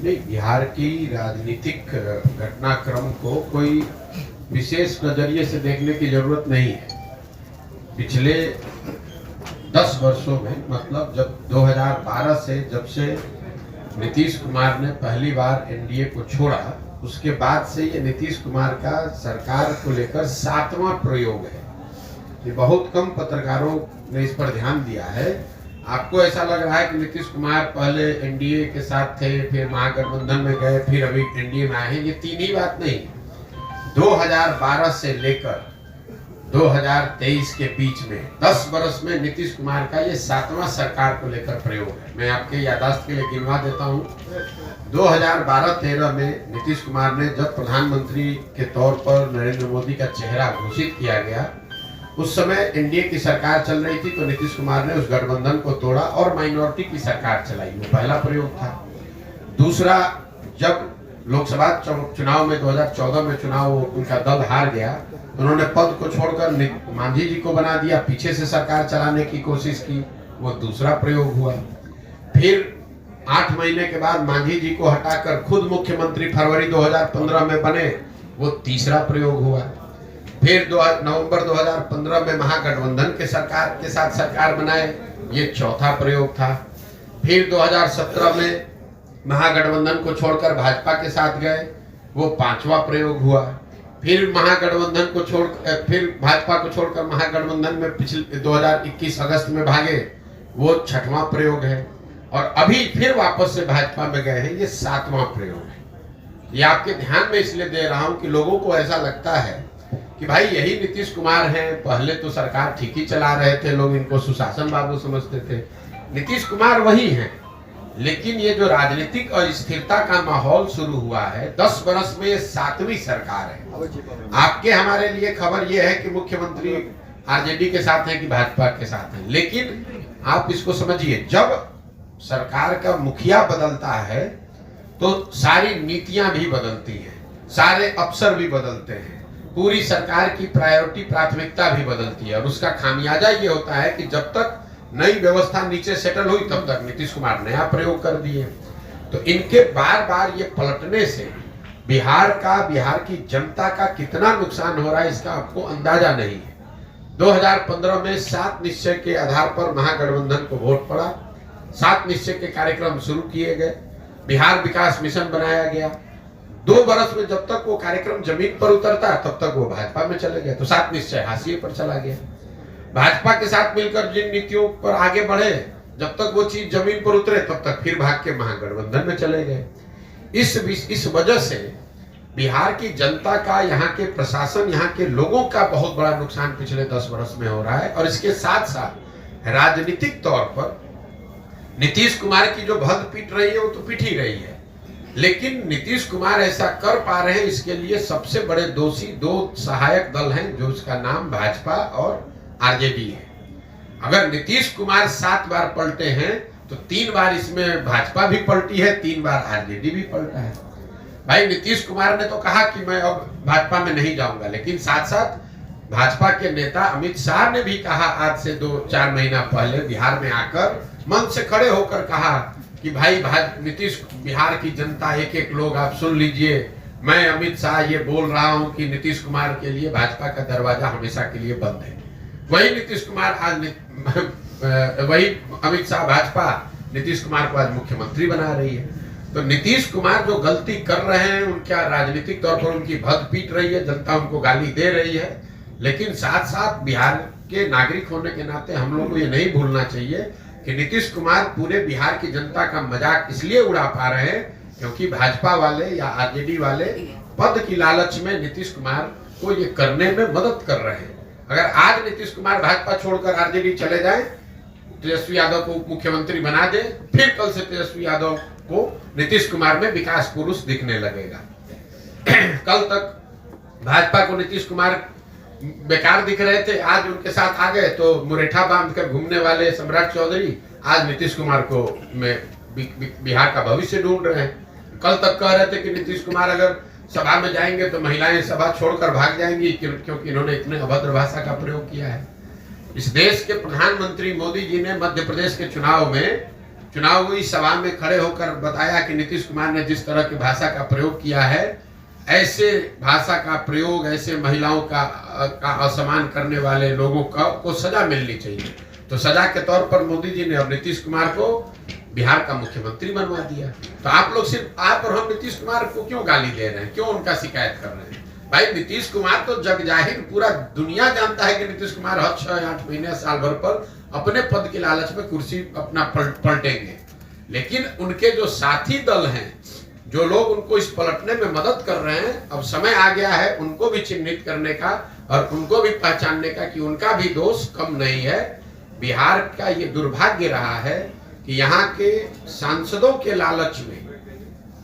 नहीं, बिहार की राजनीतिक घटनाक्रम को कोई विशेष नजरिए से देखने की जरूरत नहीं है। पिछले 10 वर्षों में, मतलब जब 2012 से, जब से नीतीश कुमार ने पहली बार एनडीए को छोड़ा, उसके बाद से ये नीतीश कुमार का सरकार को लेकर 7वां प्रयोग है। ये बहुत कम पत्रकारों ने इस पर ध्यान दिया है। आपको ऐसा लग रहा है कि नीतीश कुमार पहले एनडीए के साथ थे, फिर महागठबंधन में गए, फिर अभी एनडीए में आए हैं। ये तीन ही बात नहीं। 2012 से लेकर 2023 के बीच में 10 वर्ष में नीतीश कुमार का ये 7वां सरकार को लेकर प्रयोग है। मैं आपके याददाश्त के लिए गिनवा देता हूँ। 2012-13 में नीतीश कुमार ने, जब प्रधानमंत्री के तौर पर नरेंद्र मोदी का चेहरा घोषित किया गया, उस समय एनडीए की सरकार चल रही थी, तो नीतीश कुमार ने उस गठबंधन को तोड़ा और माइनॉरिटी की सरकार चलाई। वो पहला प्रयोग था। दूसरा, जब लोकसभा चुनाव में 2014 में चुनाव उनका दल हार गया, उन्होंने पद को छोड़कर मांझी जी को बना दिया, पीछे से सरकार चलाने की कोशिश की। वो दूसरा प्रयोग हुआ। फिर 8 महीने के बाद मांझी जी को हटाकर खुद मुख्यमंत्री फरवरी 2015 में बने। वो तीसरा प्रयोग हुआ। फिर नवंबर 2015 में महागठबंधन के साथ सरकार बनाए। ये चौथा प्रयोग था। फिर 2017 में महागठबंधन को छोड़कर भाजपा के साथ गए। वो 5वां प्रयोग हुआ। फिर भाजपा को छोड़कर महागठबंधन में पिछले 2021 अगस्त में भागे। वो 6वां प्रयोग है। और अभी फिर वापस से भाजपा में गए हैं। ये 7वां प्रयोग है। ये आपके ध्यान में इसलिए दे रहा हूं कि लोगों को ऐसा लगता है कि भाई यही नीतीश कुमार हैं, पहले तो सरकार ठीक ही चला रहे थे, लोग इनको सुशासन बाबू समझते थे। नीतीश कुमार वही हैं, लेकिन ये जो राजनीतिक अस्थिरता का माहौल शुरू हुआ है, 10 वर्ष में ये 7वीं सरकार है। आपके हमारे लिए खबर ये है कि मुख्यमंत्री आरजेडी के साथ है कि भाजपा के साथ है, लेकिन आप इसको समझिए, जब सरकार का मुखिया बदलता है तो सारी नीतियां भी बदलती हैं, सारे अफसर भी बदलते हैं, पूरी सरकार की प्राथमिकता भी बदलती है। और उसका खामियाजा ये होता है कि जब तक नई व्यवस्था नीचे सेटल हुई, तब तक नीतीश कुमार नया प्रयोग कर दिए। तो इनके बार बार ये पलटने से बिहार की जनता का कितना नुकसान हो रहा है, इसका आपको अंदाजा नहीं है। 2015 में 7 निश्चय के आधार पर महागठबंधन को वोट पड़ा। 7 निश्चय के कार्यक्रम शुरू किए गए। बिहार विकास मिशन बनाया गया। 2 वर्ष में जब तक वो कार्यक्रम जमीन पर उतरता, तब तक वो भाजपा में चले गए, तो 7 निश्चय हाशिए पर चला गया। भाजपा के साथ मिलकर जिन नीतियों पर आगे बढ़े, जब तक वो चीज जमीन पर उतरे, तब तक फिर भाग के महागठबंधन में चले गए। इस वजह से बिहार की जनता का, यहाँ के प्रशासन, यहाँ के लोगों का बहुत बड़ा नुकसान पिछले 10 वर्ष में हो रहा है। और इसके साथ साथ राजनीतिक तौर पर नीतीश कुमार की जो भद पीट रही है, वो तो पीट ही रही है, लेकिन नीतीश कुमार ऐसा कर पा रहे हैं, इसके लिए सबसे बड़े दोषी 2 सहायक दल हैं, जो उसका नाम भाजपा और आरजेडी है। अगर नीतीश कुमार 7 बार पलटे हैं, तो 3 बार इसमें भाजपा भी पलटी है, 3 बार आरजेडी भी पलटा है। भाई नीतीश कुमार ने तो कहा कि मैं अब भाजपा में नहीं जाऊंगा, लेकिन साथ साथ भाजपा के नेता अमित शाह ने भी कहा, आज से 2-4 महीना पहले बिहार में आकर मंच से खड़े होकर कहा कि भाई नीतीश, बिहार की जनता, एक लोग आप सुन लीजिए, मैं अमित शाह ये बोल रहा हूं कि नीतीश कुमार के लिए भाजपा का दरवाजा हमेशा के लिए बंद है। वही नीतीश कुमार वही अमित शाह, भाजपा नीतीश कुमार को आज मुख्यमंत्री बना रही है। तो नीतीश कुमार जो गलती कर रहे हैं, उनका राजनीतिक तौर पर उनकी भद पीट रही है, जनता उनको गाली दे रही है, लेकिन साथ साथ बिहार के नागरिक होने के नाते हम लोग को ये नहीं भूलना चाहिए कि नीतीश कुमार पूरे बिहार की जनता का मजाक इसलिए उड़ा पा रहे हैं क्योंकि भाजपा वाले या आरजेडी वाले पद की लालच में नीतीश कुमार को ये करने में मदद कर रहे हैं। अगर आज नीतीश कुमार भाजपा छोड़कर आरजेडी चले जाए, तेजस्वी यादव को उप मुख्यमंत्री बना दे, फिर कल से तेजस्वी यादव को नीतीश कुमार में विकास पुरुष दिखने लगेगा। कल तक भाजपा को नीतीश कुमार बेकार दिख रहे थे, आज उनके साथ आ गए तो मुरेठा बांधकर घूमने वाले सम्राट चौधरी आज नीतीश कुमार को बिहार का भविष्य ढूंढ रहे हैं। कल तक कह रहे थे कि नीतीश कुमार अगर सभा में जाएंगे तो महिलाएं सभा छोड़कर भाग जाएंगी, क्योंकि इन्होंने इतने अभद्र भाषा का प्रयोग किया है। इस देश के प्रधानमंत्री मोदी जी ने मध्य प्रदेश के चुनाव में चुनाव हुई सभा में खड़े होकर बताया कि नीतीश कुमार ने जिस तरह की भाषा का प्रयोग किया है, ऐसे भाषा का प्रयोग, ऐसे महिलाओं का असम्मान करने वाले लोगों को सजा मिलनी चाहिए। तो सजा के तौर पर मोदी जी ने अब नीतीश कुमार को बिहार का मुख्यमंत्री बनवा दिया। तो आप लोग सिर्फ आप और हम नीतीश कुमार को क्यों गाली दे रहे हैं, क्यों उनका शिकायत कर रहे हैं? भाई नीतीश कुमार तो जग जाहिर पूरा दुनिया जानता है कि नीतीश कुमार हर 6-8 महीने साल भर पर अपने पद के लालच में कुर्सी अपना पलटेंगे, लेकिन उनके जो साथी दल हैं, जो लोग उनको इस पलटने में मदद कर रहे हैं, अब समय आ गया है उनको भी चिन्हित करने का और उनको भी पहचानने का कि उनका भी दोष कम नहीं है। बिहार का ये दुर्भाग्य रहा है कि यहाँ के सांसदों के लालच में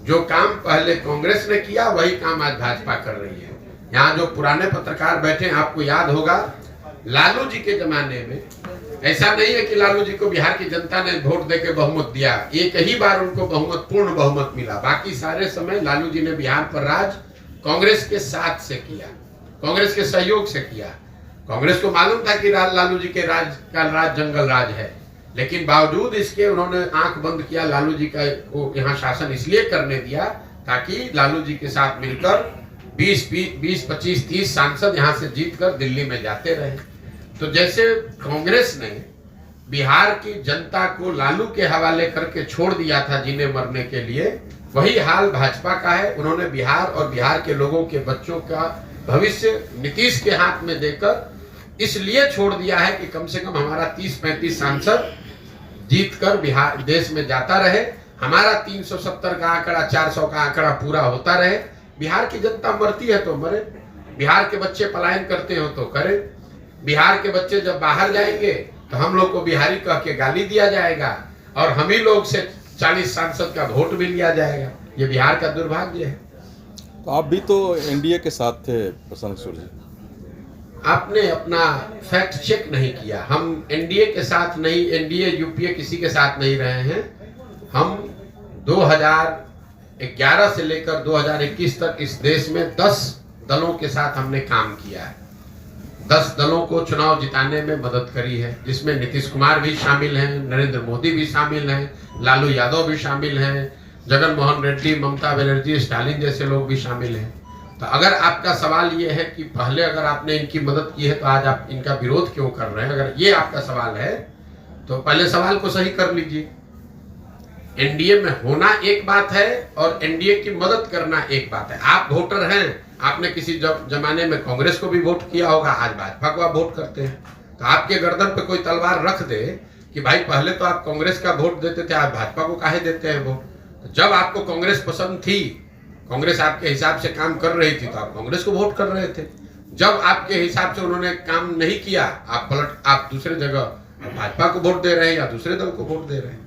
जो काम पहले कांग्रेस ने किया वही काम आज भाजपा कर रही है। यहाँ जो पुराने पत्रकार बैठे हैं, आपको याद होगा लालू जी के जमाने में ऐसा नहीं है कि लालू जी को बिहार की जनता ने वोट देके बहुमत दिया, एक ही बार उनको बहुमत, पूर्ण बहुमत मिला। बाकी सारे समय लालू जी ने बिहार पर राज कांग्रेस के साथ से किया, कांग्रेस के सहयोग से किया। कांग्रेस को मालूम था कि लालू जी के राज का राज जंगल राज है, लेकिन बावजूद इसके उन्होंने आंख बंद किया। लालू जी का को यहाँ शासन इसलिए करने दिया ताकि लालू जी के साथ मिलकर 20, 25, 30 सांसद यहाँ से जीतकर दिल्ली में जाते रहे। तो जैसे कांग्रेस ने बिहार की जनता को लालू के हवाले करके छोड़ दिया था जीने मरने के लिए, वही हाल भाजपा का है। उन्होंने बिहार और बिहार के लोगों के बच्चों का भविष्य नीतीश के हाथ में देकर इसलिए छोड़ दिया है कि कम से कम हमारा 30-35 सांसद जीतकर बिहार देश में जाता रहे, हमारा 370 का आंकड़ा, 400 का आंकड़ा पूरा होता रहे। बिहार की जनता मरती है तो मरे, बिहार के बच्चे पलायन करते हो तो करे, बिहार के बच्चे जब बाहर जाएंगे तो हम लोग को बिहारी कह के गाली दिया जाएगा और हम ही लोग से 40 सांसद का वोट भी लिया जाएगा। ये बिहार का दुर्भाग्य है। तो आप भी तो एनडीए के साथ थे प्रशांत किशोर जी। आपने अपना फैक्ट चेक नहीं किया। हम एनडीए के साथ नहीं, एनडीए यूपीए किसी के साथ नहीं रहे हैं। हम 2011 से लेकर 2021 तक इस देश में 10 दलों के साथ हमने काम किया है। 10 दलों को चुनाव जिताने में मदद करी है, जिसमें नीतीश कुमार भी शामिल हैं, नरेंद्र मोदी भी शामिल हैं, लालू यादव भी शामिल हैं, जगन मोहन रेड्डी, ममता बनर्जी, स्टालिन जैसे लोग भी शामिल हैं। तो अगर आपका सवाल ये है कि पहले अगर आपने इनकी मदद की है तो आज आप इनका विरोध क्यों कर रहे हैं, अगर ये आपका सवाल है तो पहले सवाल को सही कर लीजिए। एनडीए में होना एक बात है और एनडीए की मदद करना एक बात है। आप वोटर हैं, आपने किसी जमाने में कांग्रेस को भी वोट किया होगा, आज भाजपा को आप वोट करते हैं। तो आपके गर्दन पे कोई तलवार रख दे कि भाई पहले तो आप कांग्रेस का वोट देते थे, आज भाजपा को काहे देते हैं वोट। तो जब आपको कांग्रेस पसंद थी, कांग्रेस आपके हिसाब से काम कर रही थी तो आप कांग्रेस को वोट कर रहे थे। जब आपके हिसाब से उन्होंने काम नहीं किया, आप दूसरे जगह भाजपा को वोट दे रहे हैं या दूसरे दल को वोट दे रहे हैं।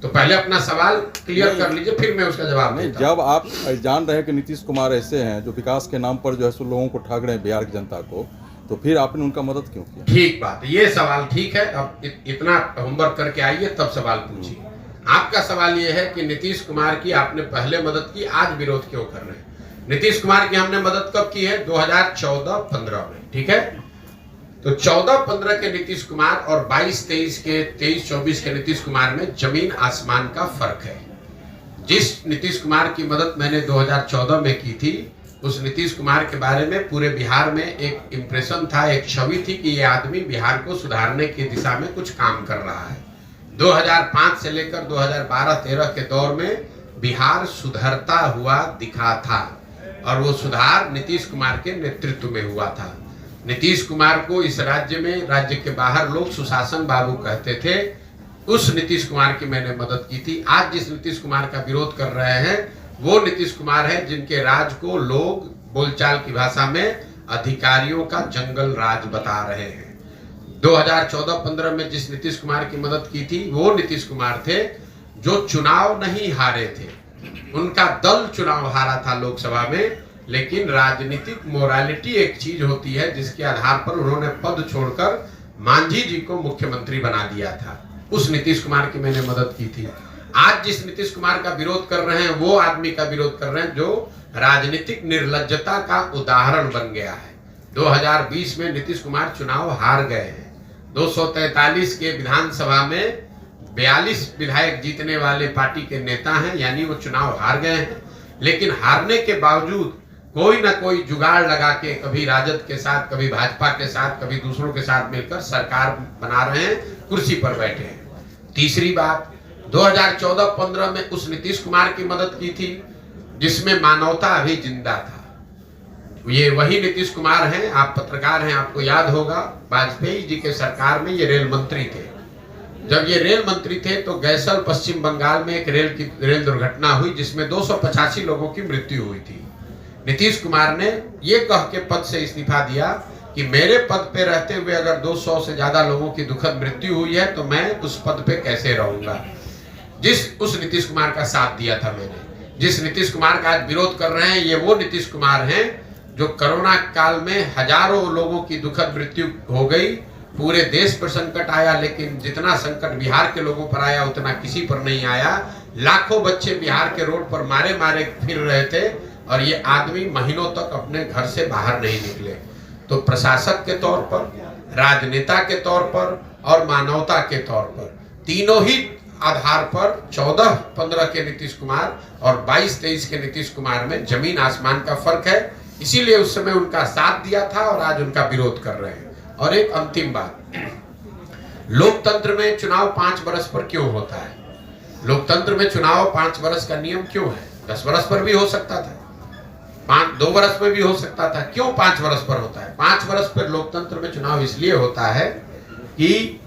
तो पहले अपना सवाल क्लियर कर लीजिए, फिर मैं उसका जवाब नहीं। जब आप जान रहे हैं कि नीतीश कुमार ऐसे हैं जो विकास के नाम पर जो है सो लोगों को ठग रहे हैं, बिहार की जनता को, तो फिर आपने उनका मदद क्यों किया? ठीक बात, ये सवाल ठीक है। अब इतना होमवर्क करके आइए तब सवाल पूछिए। आपका सवाल ये है कि नीतीश कुमार की आपने पहले मदद की, आज विरोध क्यों कर रहे हैं? नीतीश कुमार की हमने मदद कब की है? 2014-15 में, ठीक है। तो 14-15 के नीतीश कुमार और 22-23 के 23-24 के नीतीश कुमार में जमीन आसमान का फर्क है। जिस नीतीश कुमार की मदद मैंने 2014 में की थी, उस नीतीश कुमार के बारे में पूरे बिहार में एक इंप्रेशन था, एक छवि थी कि ये आदमी बिहार को सुधारने की दिशा में कुछ काम कर रहा है। 2005 से लेकर 2012-13 के दौर में बिहार सुधरता हुआ दिखा था और वो सुधार नीतीश कुमार के नेतृत्व में हुआ था। नीतीश कुमार को इस राज्य में, राज्य के बाहर लोग सुशासन बाबू कहते थे। उस नीतीश कुमार की मैंने मदद की थी। आज जिस नीतीश कुमार का विरोध कर रहे हैं वो नीतीश कुमार है जिनके राज को लोग बोलचाल की भाषा में अधिकारियों का जंगल राज बता रहे हैं। 2014-15 में जिस नीतीश कुमार की मदद की थी वो नीतीश कुमार थे जो चुनाव नहीं हारे थे। उनका दल चुनाव हारा था लोकसभा में, लेकिन राजनीतिक मोरालिटी एक चीज होती है जिसके आधार पर उन्होंने पद छोड़कर मांझी जी को मुख्यमंत्री बना दिया था। उस नीतीश कुमार की मैंने मदद की थी। आज जिस नीतीश कुमार का विरोध कर रहे हैं वो आदमी का विरोध कर रहे हैं जो राजनीतिक निर्लज्जता का उदाहरण बन गया है। 2020 में नीतीश कुमार चुनाव हार गए हैं। 243 के विधानसभा में 42 विधायक जीतने वाले पार्टी के नेता हैं, यानी वो चुनाव हार गए हैं, लेकिन हारने के बावजूद कोई ना कोई जुगाड़ लगा के कभी राजद के साथ, कभी भाजपा के साथ, कभी दूसरों के साथ मिलकर सरकार बना रहे हैं, कुर्सी पर बैठे हैं। तीसरी बात, 2014-15 में उस नीतीश कुमार की मदद की थी जिसमें मानवता अभी जिंदा था। ये वही नीतीश कुमार हैं, आप पत्रकार हैं, आपको याद होगा वाजपेयी जी के सरकार में ये रेल मंत्री थे। जब ये रेल मंत्री थे तो गैसल पश्चिम बंगाल में एक रेल दुर्घटना हुई जिसमें 285 लोगों की मृत्यु हुई थी। नीतीश कुमार ने ये कह के पद से इस्तीफा दिया कि मेरे पद पे रहते हुए अगर 200 से ज्यादा लोगों की दुखद मृत्यु हुई है तो मैं उस पद पे कैसे रहूंगा। उस नीतीश कुमार का साथ दिया था मैंने, जिस नीतीश कुमार का आज विरोध कर रहे हैं, ये वो नीतीश कुमार हैं जो कोरोना काल में हजारों लोगों की दुखद मृत्यु हो गई, पूरे देश पर संकट आया, लेकिन जितना संकट बिहार के लोगों पर आया उतना किसी पर नहीं आया। लाखों बच्चे बिहार के रोड पर मारे मारे फिर रहे थे और ये आदमी महीनों तक अपने घर से बाहर नहीं निकले। तो प्रशासक के तौर पर, राजनेता के तौर पर और मानवता के तौर पर, तीनों ही आधार पर 14-15 के नीतीश कुमार और 22-23 के नीतीश कुमार में जमीन आसमान का फर्क है। इसीलिए उस समय उनका साथ दिया था और आज उनका विरोध कर रहे हैं। और एक अंतिम बात, लोकतंत्र में चुनाव 5 वर्ष पर क्यों होता है? लोकतंत्र में चुनाव 5 वर्ष का नियम क्यों है? 10 वर्ष पर भी हो सकता था, 2 वर्ष में भी हो सकता था, क्यों 5 वर्ष पर होता है? 5 वर्ष पर लोकतंत्र में चुनाव इसलिए होता है कि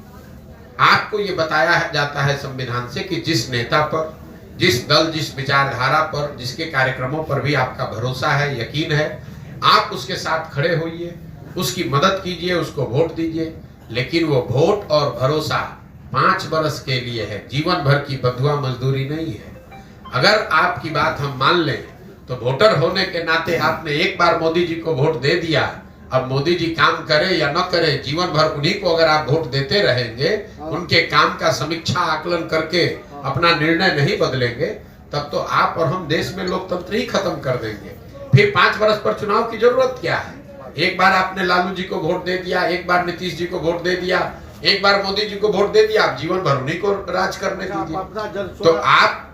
आपको ये बताया जाता है संविधान से कि जिस नेता पर, जिस दल, जिस विचारधारा पर, जिसके कार्यक्रमों पर भी आपका भरोसा है, यकीन है, आप उसके साथ खड़े होइए, उसकी मदद कीजिए, उसको वोट दीजिए। लेकिन वो वोट और भरोसा 5 वर्ष के लिए है, जीवन भर की बंधुआ मजदूरी नहीं है। अगर आपकी बात हम मान लें तो वोटर होने के नाते आपने एक बार मोदी जी को वोट दे दिया, अब मोदी जी काम करे या न करे, जीवन भर उन्हीं को अगर आप वोट देते रहेंगे, उनके काम का समीक्षा आकलन करके अपना निर्णय नहीं बदलेंगे, तब तो आप और हम देश में लोकतंत्र ही खत्म कर देंगे। फिर 5 वर्ष पर चुनाव की जरूरत क्या है? एक बार आपने लालू जी को वोट दे दिया, एक बार नीतीश जी को वोट दे दिया, एक बार मोदी जी को वोट दे दिया, आप जीवन भर उन्हीं को राज करने दीजिए। तो आप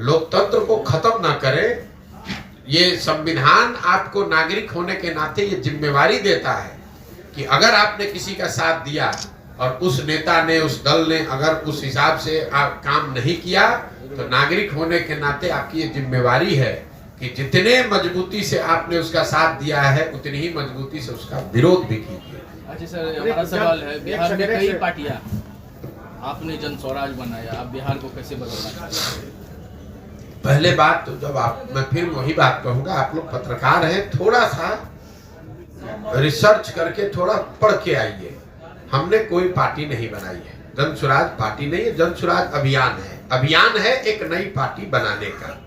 लोकतंत्र को खत्म ना करें। ये संविधान आपको नागरिक होने के नाते ये जिम्मेवारी देता है कि अगर आपने किसी का साथ दिया और उस नेता ने, उस दल ने अगर उस हिसाब से काम नहीं किया, तो नागरिक होने के नाते आपकी ये जिम्मेवारी है कि जितने मजबूती से आपने उसका साथ दिया है उतनी ही मजबूती से उसका विरोध भी कीजिए। अच्छा सर, हमारा सवाल है, बिहार में कई पार्टियां, आपने जन स्वराज बनाया, आप बिहार को कैसे बदलना चाहते हैं? पहले बात तो जब मैं फिर वही बात कहूंगा, आप लोग पत्रकार हैं, थोड़ा सा रिसर्च करके थोड़ा पढ़ के आइए। हमने कोई पार्टी नहीं बनाई है, जन स्वराज पार्टी नहीं है, जन स्वराज अभियान है। अभियान है एक नई पार्टी बनाने का।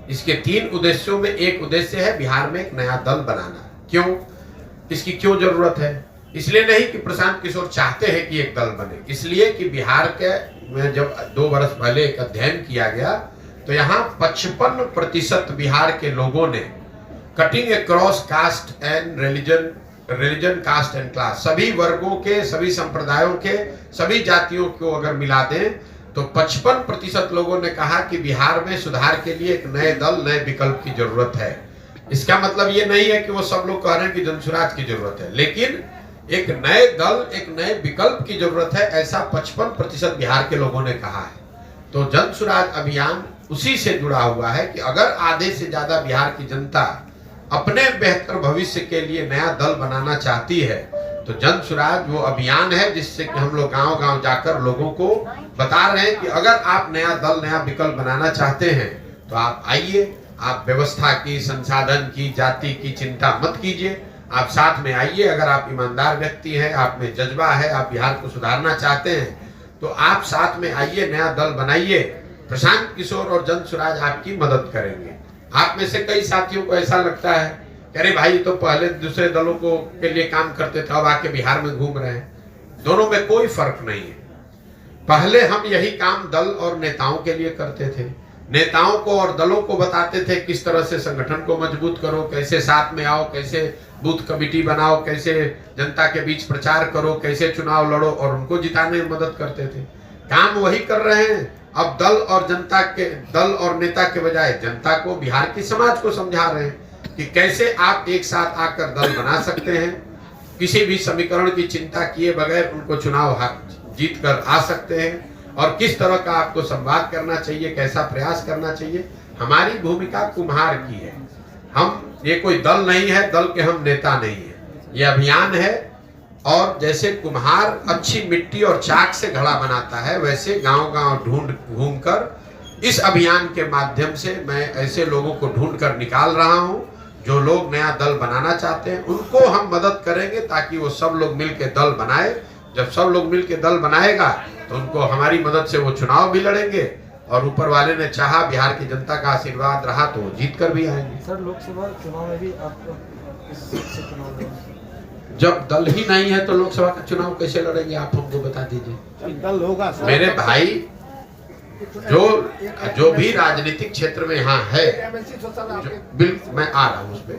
इसके 3 उद्देश्यों में एक उद्देश्य है बिहार में एक नया दल बनाना। क्यों? इसकी क्यों जरूरत है? इसलिए नहीं कि प्रशांत किशोर चाहते हैं कि एक दल बने, इसलिए कि बिहार के में जब 2 वर्ष पहले एक अध्ययन किया गया तो यहाँ 55% बिहार के लोगों ने cutting across cast and religion caste and class, सभी वर्गों के, सभी संप्रदायों के, सभी जातियों को अगर मिला दें तो 55% लोगों ने कहा कि बिहार में सुधार के लिए एक नए दल, नए विकल्प की जरूरत है। इसका मतलब ये नहीं है कि वो सब लोग कह रहे हैं कि जन स्वराज की जरूरत है, लेकिन एक नए दल, एक नए विकल्प की जरूरत है, ऐसा 55% बिहार के लोगों ने कहा है। तो जन स्वराज अभियान उसी से जुड़ा हुआ है कि अगर आधे से ज्यादा बिहार की जनता अपने बेहतर भविष्य के लिए नया दल बनाना चाहती है तो जन स्वराज वो अभियान है जिससे कि हम लोग गांव-गांव जाकर लोगों को बता रहे हैं कि अगर आप नया दल, नया विकल्प बनाना चाहते हैं तो आप आइए, आप व्यवस्था की, संसाधन की, जाति की चिंता मत कीजिए, आप साथ में आइए। अगर आप ईमानदार व्यक्ति हैं, आप में जज्बा है, आप बिहार को सुधारना चाहते हैं तो आप साथ में आइए, नया दल बनाइए। प्रशांत किशोर और जन स्वराज आपकी मदद करेंगे। आप में से कई साथियों को ऐसा लगता है कि अरे भाई तो पहले दूसरे दलों को के लिए काम करते थे, अब आके बिहार में घूम रहे हैं। दोनों में कोई फर्क नहीं है। पहले हम यही काम दल और नेताओं के लिए करते थे, नेताओं को और दलों को बताते थे किस तरह से संगठन को मजबूत करो, कैसे साथ में आओ, कैसे बूथ कमेटी बनाओ, कैसे जनता के बीच प्रचार करो, कैसे चुनाव लड़ो और उनको जिताने में मदद करते थे। काम वही कर रहे हैं। अब दल और नेता के बजाय जनता को, बिहार की समाज को समझा रहे हैं कि कैसे आप एक साथ आकर दल बना सकते हैं, किसी भी समीकरण की चिंता किए बगैर उनको चुनाव जीत कर आ सकते हैं, और किस तरह का आपको संवाद करना चाहिए, कैसा प्रयास करना चाहिए। हमारी भूमिका कुम्हार की है। ये कोई दल नहीं है, दल के हम नेता नहीं है, ये अभियान है। और जैसे कुम्हार अच्छी मिट्टी और चाक से घड़ा बनाता है, वैसे गांव-गांव घूमकर इस अभियान के माध्यम से मैं ऐसे लोगों को ढूंढ कर निकाल रहा हूं जो लोग नया दल बनाना चाहते हैं। उनको हम मदद करेंगे ताकि वो सब लोग मिलकर दल बनाए। जब सब लोग मिलकर दल बनाएगा तो उनको हमारी मदद से वो चुनाव भी लड़ेंगे, और ऊपर वाले ने चाहा, बिहार की जनता का आशीर्वाद रहा तो वो जीत कर भी आएंगे। सर, लोकसभा चुनाव में भी आप किस सीट से चुनाव लड़ेंगे? जब दल ही नहीं है तो लोकसभा का चुनाव कैसे लड़ेंगे, आप हमको बता दीजिए। दल होगा सर। मेरे भाई, जो भी राजनीतिक क्षेत्र में यहाँ है, बिल्कुल मैं आ रहा हूँ उस पे।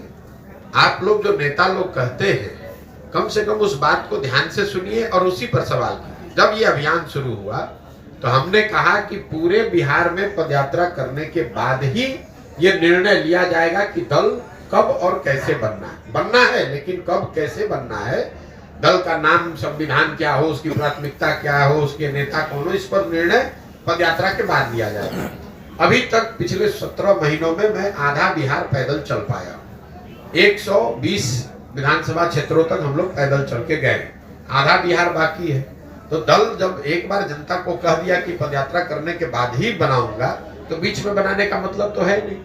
आप लोग जो नेता लोग कहते हैं, कम से कम उस बात को ध्यान से सुनिए और उसी पर सवाल कीजिए। जब ये अभियान शुरू हुआ तो हमने कहा कि पूरे बिहार में पदयात्रा करने के बाद ही ये निर्णय लिया जाएगा कि दल कब और कैसे बनना है, लेकिन कब कैसे बनना है, दल का नाम, संविधान क्या हो, उसकी प्राथमिकता क्या हो, उसके नेता कौन हो, इस पर निर्णय पदयात्रा के बाद लिया जाएगा। अभी तक पिछले 17 महीनों में मैं आधा बिहार पैदल चल पाया। 120 विधानसभा क्षेत्रों तक हम लोग पैदल चल के गए, आधा बिहार बाकी है। तो दल जब एक बार जनता को कह दिया कि पदयात्रा करने के बाद ही बनाऊंगा, तो बीच में बनाने का मतलब तो है नहीं।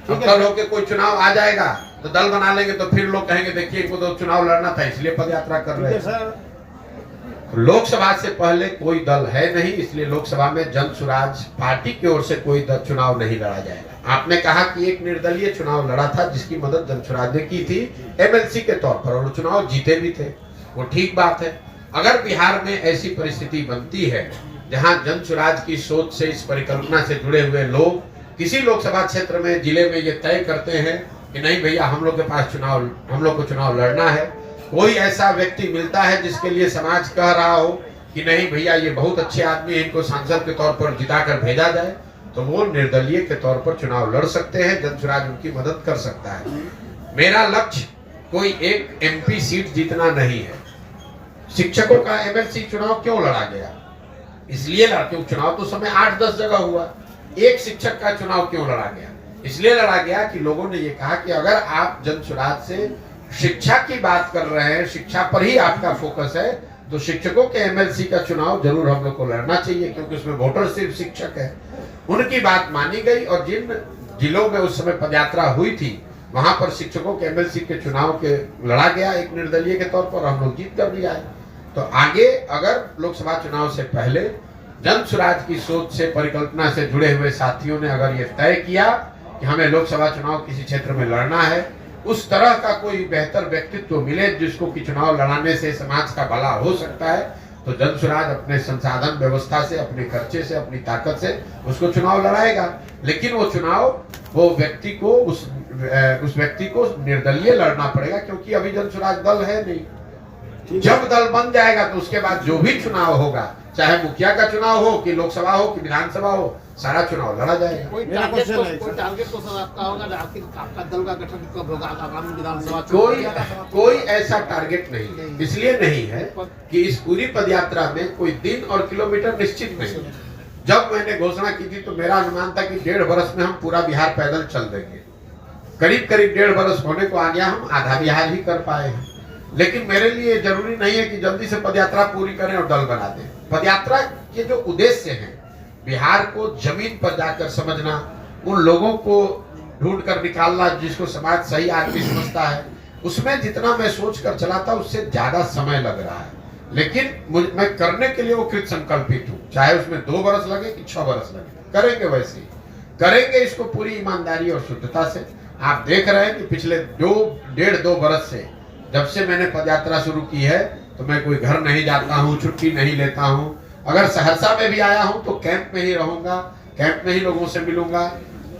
अब कल होके कोई चुनाव आ जाएगा तो दल बना लेंगे, तो फिर लोग कहेंगे देखिए इनको तो चुनाव लड़ना था इसलिए पदयात्रा कर रहे हैं। लोकसभा से पहले कोई दल है नहीं, इसलिए लोकसभा में जन सुराज पार्टी की ओर से कोई चुनाव नहीं लड़ा जाएगा। आपने कहा कि एक निर्दलीय चुनाव लड़ा था जिसकी मदद जन सुराज ने की थी एमएलसी के तौर पर, और चुनाव जीते भी थे, वो ठीक बात है। अगर बिहार में ऐसी परिस्थिति बनती है जहां जन सुराज की सोच से, इस परिकल्पना से जुड़े हुए लोग किसी लोकसभा क्षेत्र में, जिले में ये तय करते हैं कि नहीं भैया हम लोग के पास हम लोग को चुनाव लड़ना है, कोई ऐसा व्यक्ति मिलता है जिसके लिए समाज कह रहा हो कि नहीं भैया ये बहुत अच्छे आदमी है, इनको सांसद के तौर पर जिताकर भेजा जाए, तो वो निर्दलीय के तौर पर चुनाव लड़ सकते हैं, जन सुराज उनकी मदद कर सकता है। मेरा लक्ष्य कोई एक एमपी सीट जीतना नहीं है। शिक्षकों का एमएलसी चुनाव क्यों लड़ा गया? इसलिए लड़ा क्यों, चुनाव तो समय 8-10 जगह हुआ, एक शिक्षक का चुनाव क्यों लड़ा गया? इसलिए लड़ा गया कि लोगों ने ये कहा कि अगर आप जन सुराज से शिक्षा की बात कर रहे हैं, शिक्षा पर ही आपका फोकस है, तो शिक्षकों के एमएलसी का चुनाव जरूर हम लोग को लड़ना चाहिए, क्योंकि उसमें वोटर सिर्फ शिक्षक है। उनकी बात मानी गई, और जिन जिलों में उस समय पदयात्रा हुई थी वहां पर शिक्षकों के एमएलसी के चुनाव के लड़ा गया एक निर्दलीय के तौर पर, हम लोग जीत कर भी आए। तो आगे अगर लोकसभा चुनाव से पहले जन सुराज की सोच से, परिकल्पना से जुड़े हुए साथियों ने अगर ये तय किया कि हमें लोकसभा चुनाव किसी क्षेत्र में लड़ना है, उस तरह का कोई बेहतर व्यक्तित्व मिले जिसको कि चुनाव लड़ाने से समाज का भला हो सकता है, तो जन सुराज अपने संसाधन व्यवस्था से, अपने खर्चे से, अपनी ताकत से उसको चुनाव लड़ाएगा। लेकिन वो चुनाव वो व्यक्ति को, उस व्यक्ति को निर्दलीय लड़ना पड़ेगा, क्योंकि अभी जन सुराज दल है नहीं। जब दल बन जाएगा तो उसके बाद जो भी चुनाव होगा, चाहे मुखिया का चुनाव हो कि लोकसभा हो कि विधानसभा हो, सारा चुनाव लड़ा जाएगा। कोई टारगेट तो सर आपका होगा, आखिर आपका दल का गठन कब होगा आगामी विधानसभा? कोई ऐसा टारगेट नहीं है, इसलिए नहीं है कि इस पूरी पदयात्रा में कोई दिन और किलोमीटर निश्चित नहीं है। जब मैंने घोषणा की थी तो मेरा अनुमान था कि 1.5 वर्ष में हम पूरा बिहार पैदल चल देंगे। करीब 1.5 वर्ष होने को आ गया, हम आधा बिहार ही कर पाए हैं। लेकिन मेरे लिए जरूरी नहीं है कि जल्दी से पदयात्रा पूरी करें और दल बना दें। पदयात्रा के जो उद्देश्य हैं, बिहार को जमीन पर जाकर समझना, उन लोगों को ढूंढ कर निकालना जिसको समाज सही आदमी समझता है, उसमें जितना मैं सोच कर चला था उससे ज्यादा समय लग रहा है। लेकिन मैं करने के लिए वो कृत संकल्पित हूँ, चाहे उसमें 2 वर्ष लगे कि 6 वर्ष लगे, करेंगे वैसे ही करेंगे, इसको पूरी ईमानदारी और शुद्धता से। आप देख रहे हैं कि पिछले 1.5-2 वर्ष से जब से मैंने पदयात्रा शुरू की है तो मैं कोई घर नहीं जाता हूँ, छुट्टी नहीं लेता हूँ। अगर सहरसा में भी आया हूँ तो कैंप में ही रहूंगा, कैंप में ही लोगों से मिलूंगा,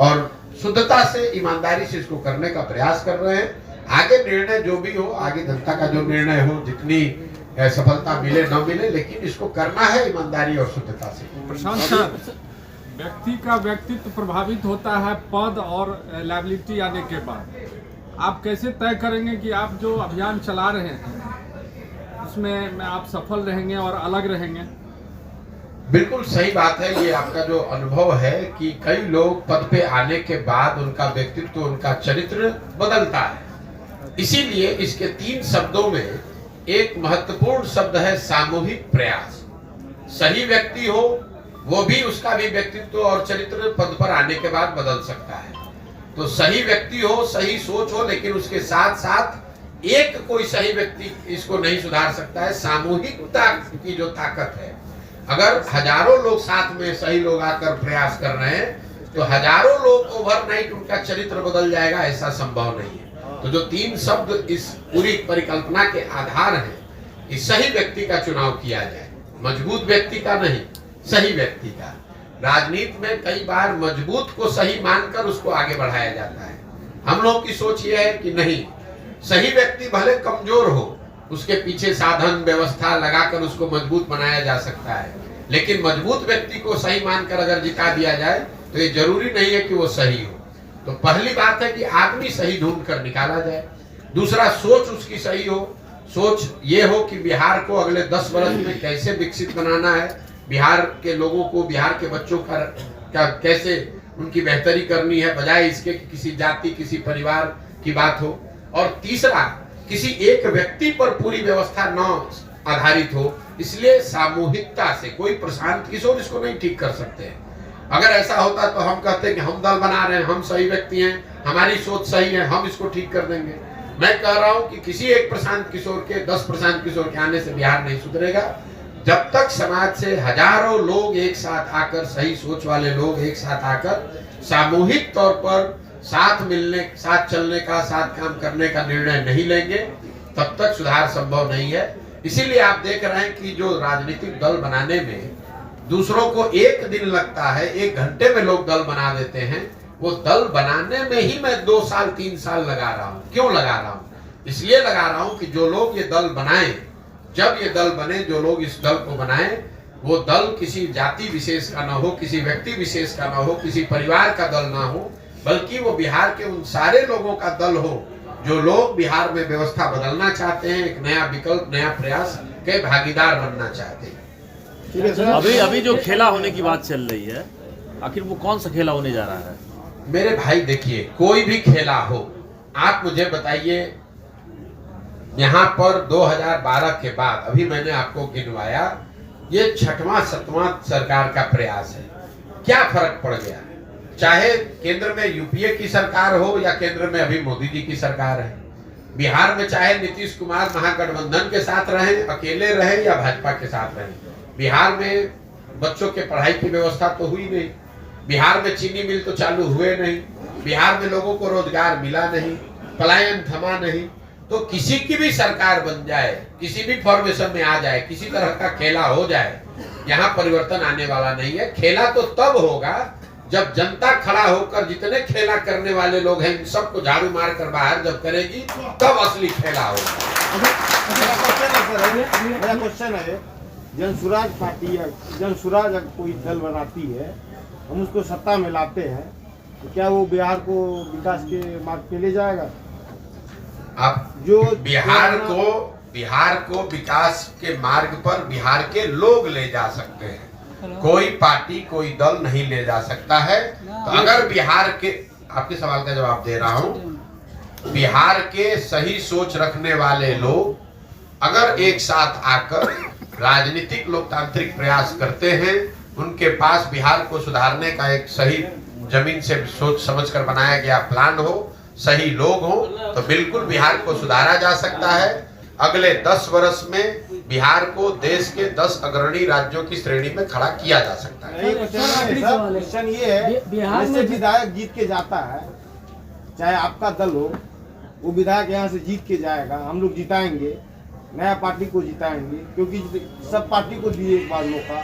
और शुद्धता से, ईमानदारी से इसको करने का प्रयास कर रहे हैं। आगे निर्णय जो भी हो, आगे जनता का जो निर्णय हो, जितनी सफलता मिले न मिले, लेकिन इसको करना है ईमानदारी और शुद्धता से। प्रशांत सर, व्यक्ति का व्यक्तित्व प्रभावित होता है पद और लायबिलिटी आने के बाद। आप कैसे तय करेंगे कि आप जो अभियान चला रहे हैं उसमें आप सफल रहेंगे और अलग रहेंगे? बिल्कुल सही बात है। ये आपका जो अनुभव है कि कई लोग पद पे आने के बाद उनका व्यक्तित्व, उनका चरित्र बदलता है। इसीलिए इसके 3 शब्दों में एक महत्वपूर्ण शब्द है सामूहिक प्रयास। सही व्यक्ति हो वो भी, उसका भी व्यक्तित्व और चरित्र पद पर आने के बाद बदल सकता है। तो सही व्यक्ति हो, सही सोच हो, लेकिन उसके साथ साथ एक कोई सही व्यक्ति इसको नहीं सुधार सकता है। सामूहिकता की जो ताकत है, अगर हजारों लोग साथ में सही लोग आकर प्रयास कर रहे हैं तो हजारों लोग ओवरनाइट उनका चरित्र बदल जाएगा, ऐसा संभव नहीं है। तो जो 3 शब्द इस पूरी परिकल्पना के आधार हैं कि सही व्यक्ति का चुनाव किया जाए, मजबूत व्यक्ति का नहीं, सही व्यक्ति का। राजनीति में कई बार मजबूत को सही मानकर उसको आगे बढ़ाया जाता है। हम लोग की सोच ये है कि नहीं, सही व्यक्ति भले कमजोर हो, उसके पीछे साधन व्यवस्था लगाकर उसको मजबूत बनाया जा सकता है, लेकिन मजबूत व्यक्ति को सही मानकर अगर जिता दिया जाए तो ये जरूरी नहीं है कि वो सही हो। तो पहली बात है कि आदमी सही ढूंढ कर निकाला जाए। दूसरा, सोच उसकी सही हो। सोच ये हो कि बिहार को अगले 10 वर्ष में कैसे विकसित बनाना है, बिहार के लोगों को, बिहार के बच्चों का कैसे उनकी बेहतरी करनी है, बजाय इसके कि किसी जाति, किसी परिवार की बात हो। और तीसरा, किसी एक व्यक्ति पर पूरी व्यवस्था न आधारित हो। इसलिए सामूहिकता से, कोई प्रशांत किशोर इसको नहीं ठीक कर सकते हैं। अगर ऐसा होता तो हम कहते हैं कि हम दल बना रहे हैं, हम सही व्यक्ति हैं, हमारी सोच सही है, हम इसको ठीक कर देंगे। मैं कह रहा हूं कि किसी एक प्रशांत किशोर के, 10 प्रशांत किशोर के आने से बिहार नहीं सुधरेगा। जब तक समाज से हजारों लोग एक साथ आकर, सही सोच वाले लोग एक साथ आकर सामूहिक तौर पर साथ मिलने, साथ चलने का, साथ काम करने का निर्णय नहीं लेंगे, तब तक सुधार संभव नहीं है। इसीलिए आप देख रहे हैं कि जो राजनीतिक दल बनाने में दूसरों को 1 दिन लगता है, 1 घंटे में लोग दल बना देते हैं। वो दल बनाने में ही मैं 2 साल 3 साल लगा रहा हूँ। क्यों लगा रहा हूँ? इसलिए लगा रहा हूँ कि जो लोग ये दल बनाए, जब ये दल बने, जो लोग इस दल को बनाए, वो दल किसी जाति विशेष का ना हो, किसी व्यक्ति विशेष का ना हो, किसी परिवार का दल ना हो, बल्कि वो बिहार के उन सारे लोगों का दल हो जो लोग बिहार में व्यवस्था बदलना चाहते हैं, एक नया विकल्प, नया प्रयास के भागीदार बनना चाहते हैं। अभी जो खेला होने की बात चल रही है, आखिर वो कौन सा खेला होने जा रहा है? मेरे भाई देखिए, कोई भी खेला हो, आप मुझे बताइए, यहाँ पर 2012 के बाद अभी मैंने आपको गिनवाया, ये 6वां 7वां सरकार का प्रयास है। क्या फर्क पड़ गया? चाहे केंद्र में यूपीए की सरकार हो या केंद्र में अभी मोदी जी की सरकार है, बिहार में चाहे नीतीश कुमार महागठबंधन के साथ रहें, अकेले रहें या भाजपा के साथ रहें, बिहार में बच्चों के पढ़ाई की व्यवस्था तो हुई नहीं, बिहार में चीनी मिल तो चालू हुए नहीं, बिहार में लोगों को रोजगार मिला नहीं, पलायन थमा नहीं। तो किसी की भी सरकार बन जाए, किसी भी फॉर्मेशन में आ जाए, किसी तरह का खेला हो जाए, यहाँ परिवर्तन आने वाला नहीं है। खेला तो तब होगा जब जनता खड़ा होकर, जितने खेला करने वाले लोग हैं, इन सबको झाड़ू मार कर बाहर जब करेगी, तब असली खेला होगा। मेरा क्वेश्चन है, जनसुराज पार्टी या जनसुराज अगर कोई दल बनाती है, हम उसको सत्ता में लाते हैं, तो क्या वो बिहार को विकास के मार्ग पे ले जाएगा? आप जो बिहार को विकास के मार्ग पर बिहार के लोग ले जा सकते हैं, कोई पार्टी, कोई दल नहीं ले जा सकता है। तो अगर बिहार के, आपके सवाल का जवाब दे रहा हूं, बिहार के सही सोच रखने वाले लोग अगर एक साथ आकर राजनीतिक लोकतांत्रिक प्रयास करते हैं, उनके पास बिहार को सुधारने का एक सही जमीन से सोच समझकर बनाया गया प्लान हो, सही लोग हो, तो बिल्कुल बिहार को सुधारा जा सकता है। अगले 10 वर्ष में बिहार को देश के 10 अग्रणी राज्यों की श्रेणी में खड़ा किया जा सकता है। क्वेश्चन ये है, जैसे विधायक जीत के जाता है, चाहे आपका दल हो, वो विधायक यहाँ से जीत के जाएगा, हम लोग जिताएंगे, नया पार्टी को जिताएंगे, क्योंकि सब पार्टी को दिए एक बार मौका।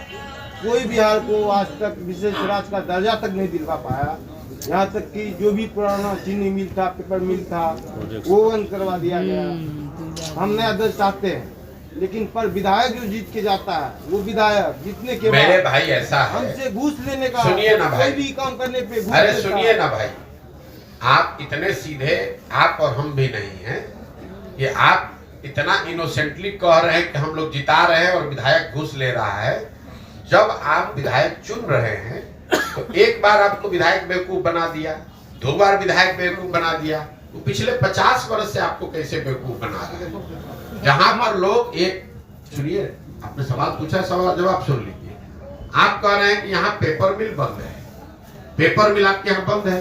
कोई बिहार को आज तक विशेष राज्य का दर्जा तक नहीं दिलवा पाया। यहाँ तक कि जो भी पुराना चीनी मिल था, पेपर मिल था, वो बंद करवा दिया गया। हम नया दल चाहते हैं, लेकिन पर विधायक जो जीत के जाता है, वो विधायक जीतने के मेरे बाद भाई ऐसा है, हमसे घूस लेने का, सुनिए ना भाई, कोई भी काम करने पे घूस अरे लेता सुनिए है। ना भाई, आप इतने सीधे आप और हम भी नहीं हैं कि आप इतना इनोसेंटली कह रहे हैं कि हम लोग जिता रहे हैं और विधायक घूस ले रहा है। जब आप विधायक चुन रहे हैं तो एक बार आपको विधायक बेवकूफ बना दिया, 2 बार विधायक बेवकूफ बना दिया, तो पिछले 50 वर्ष से आपको कैसे बेवकूफ बना रहे हैं? जहां पर लोग एक, सुनिए, आपने सवाल पूछा, सवाल जवाब सुन लीजिए। आप कह रहे हैं कि यहाँ पेपर मिल बंद है, पेपर मिल आपके यहाँ बंद है,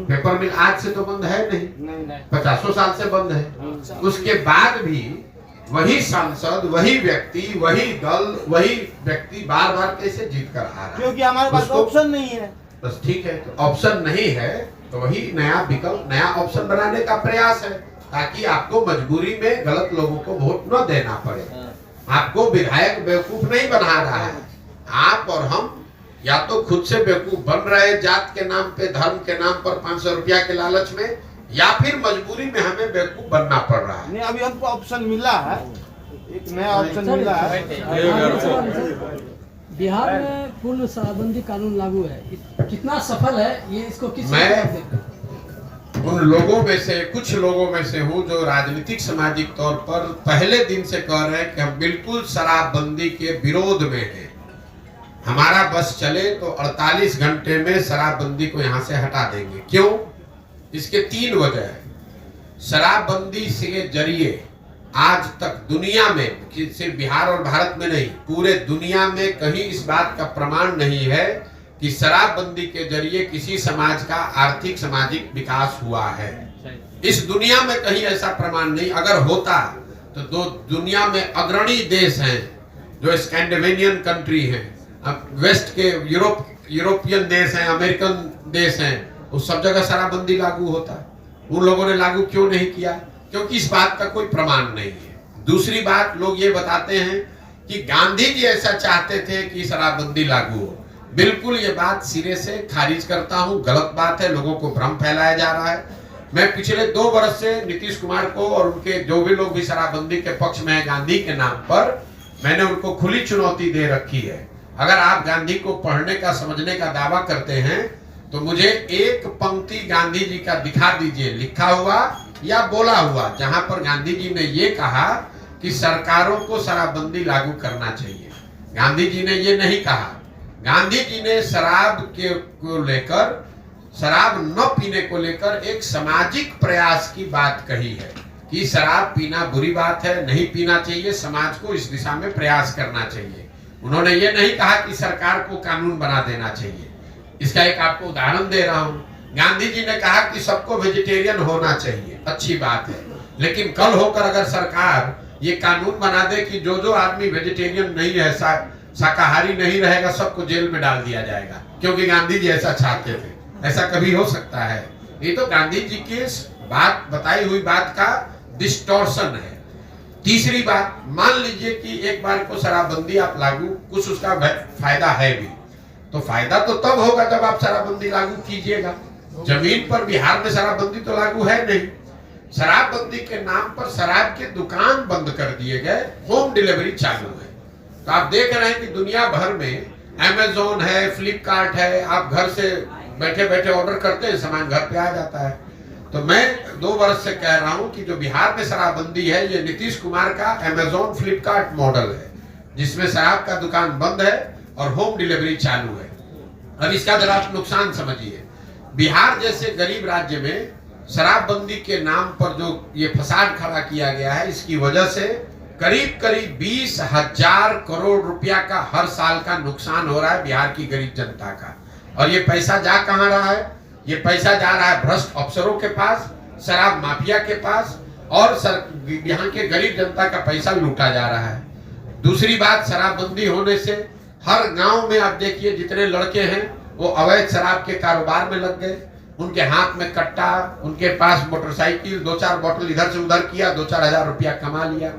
पेपर मिल आज से तो बंद है नहीं, 50 साल से बंद है। उसके बाद भी वही सांसद, वही व्यक्ति, वही दल, वही व्यक्ति बार बार कैसे जीत कर आ रहा है? क्योंकि हमारे पास उसको- ऑप्शन नहीं है। बस ठीक है, तो ऑप्शन नहीं है तो वही नया विकल्प, नया ऑप्शन बनाने का प्रयास है, ताकि आपको मजबूरी में गलत लोगों को वोट न देना पड़े। आपको विधायक बेवकूफ नहीं बना रहा है, आप और हम या तो खुद से बेवकूफ बन रहे हैं जात के नाम पे, धर्म के नाम पर 500 रुपया के लालच में, या फिर मजबूरी में हमें बेवकूफ बनना पड़ रहा है। नहीं, अभी हमको ऑप्शन मिला है, एक नया ऑप्शन मिला है। बिहार में पूर्ण शराबबंदी कानून लागू है, कितना सफल है ये, इसको किस मैं- तरह देखते हैं? उन लोगों में से, कुछ लोगों में से हूँ जो राजनीतिक सामाजिक तौर पर पहले दिन से कह रहे हैं कि हम बिल्कुल शराबबंदी के विरोध में हैं। हमारा बस चले तो 48 घंटे में शराबबंदी को यहाँ से हटा देंगे। क्यों? इसके 3 वजह है। शराबबंदी के जरिए आज तक दुनिया में, सिर्फ बिहार और भारत में नहीं, पूरे दुनिया में कहीं इस बात का प्रमाण नहीं है कि शराबबंदी के जरिए किसी समाज का आर्थिक सामाजिक विकास हुआ है। इस दुनिया में कहीं ऐसा प्रमाण नहीं। अगर होता तो दुनिया में अग्रणी देश हैं जो स्कैंडिनेवियन कंट्री हैं, वेस्ट के यूरोपियन देश हैं, अमेरिकन देश हैं, उस सब जगह शराबबंदी लागू होता है। उन लोगों ने लागू क्यों नहीं किया? क्योंकि इस बात का कोई प्रमाण नहीं है। दूसरी बात, लोग ये बताते हैं कि गांधी जी ऐसा चाहते थे कि शराबबंदी लागू हो। बिल्कुल ये बात सिरे से खारिज करता हूं, गलत बात है, लोगों को भ्रम फैलाया जा रहा है। मैं पिछले 2 वर्ष से नीतीश कुमार को और उनके जो भी लोग भी शराबबंदी के पक्ष में है गांधी के नाम पर, मैंने उनको खुली चुनौती दे रखी है। अगर आप गांधी को पढ़ने का, समझने का दावा करते हैं तो मुझे एक पंक्ति गांधी जी का दिखा दीजिए, लिखा हुआ या बोला हुआ, जहां पर गांधी जी ने ये कहा कि सरकारों को शराबबंदी लागू करना चाहिए। गांधी जी ने ये नहीं कहा। गांधी जी ने शराब को लेकर, शराब न पीने को लेकर एक सामाजिक प्रयास की बात कही है कि शराब पीना बुरी बात है, नहीं पीना चाहिए, समाज को इस दिशा में प्रयास करना चाहिए। उन्होंने ये नहीं कहा कि सरकार को कानून बना देना चाहिए। इसका एक आपको उदाहरण दे रहा हूं। गांधी जी ने कहा कि सबको वेजिटेरियन होना चाहिए, अच्छी बात है, लेकिन कल होकर अगर सरकार ये कानून बना दे कि जो आदमी वेजिटेरियन नहीं है, शाकाहारी नहीं रहेगा, सबको जेल में डाल दिया जाएगा, क्योंकि गांधी जी ऐसा चाहते थे। ऐसा कभी हो सकता है? ये तो गांधी जी की बात, बताई हुई बात का डिस्टॉर्शन है। तीसरी बात, मान लीजिए कि एक बार को शराबबंदी आप लागू, कुछ उसका फायदा है भी, तो फायदा तो तब होगा जब आप शराबबंदी लागू कीजिएगा। जमीन पर बिहार में शराबबंदी तो लागू है नहीं। शराबबंदी के नाम पर शराब के दुकान बंद कर दिए गए, होम डिलीवरी चालू है। तो आप देख रहे हैं कि दुनिया भर में अमेज़न है, फ्लिपकार्ट है, आप घर से बैठे बैठे ऑर्डर करते हैं, सामान घर पे आ जाता है। तो मैं 2 वर्ष से कह रहा हूं कि जो बिहार में शराबबंदी है, ये नीतीश कुमार का अमेज़न फ्लिपकार्ट मॉडल है, जिसमें शराब का दुकान बंद है और होम डिलीवरी चालू है। अब इसका जरा आप नुकसान समझिए। बिहार जैसे गरीब राज्य में शराबबंदी के नाम पर जो ये फसाद खड़ा किया गया है, इसकी वजह से करीब करीब 20,000 करोड़ रुपया का हर साल का नुकसान हो रहा है बिहार की गरीब जनता का। और ये पैसा जा कहां रहा है? ये पैसा जा रहा है भ्रष्ट अफसरों के पास, शराब माफिया के पास, और यहाँ के गरीब जनता का पैसा लूटा जा रहा है। दूसरी बात, शराबबंदी होने से हर गांव में आप देखिए जितने लड़के हैं वो अवैध शराब के कारोबार में लग गए। उनके हाथ में कट्टा, उनके पास मोटरसाइकिल, 2-4 बोतल इधर से उधर किया, 2-4 हजार रुपया कमा लिया।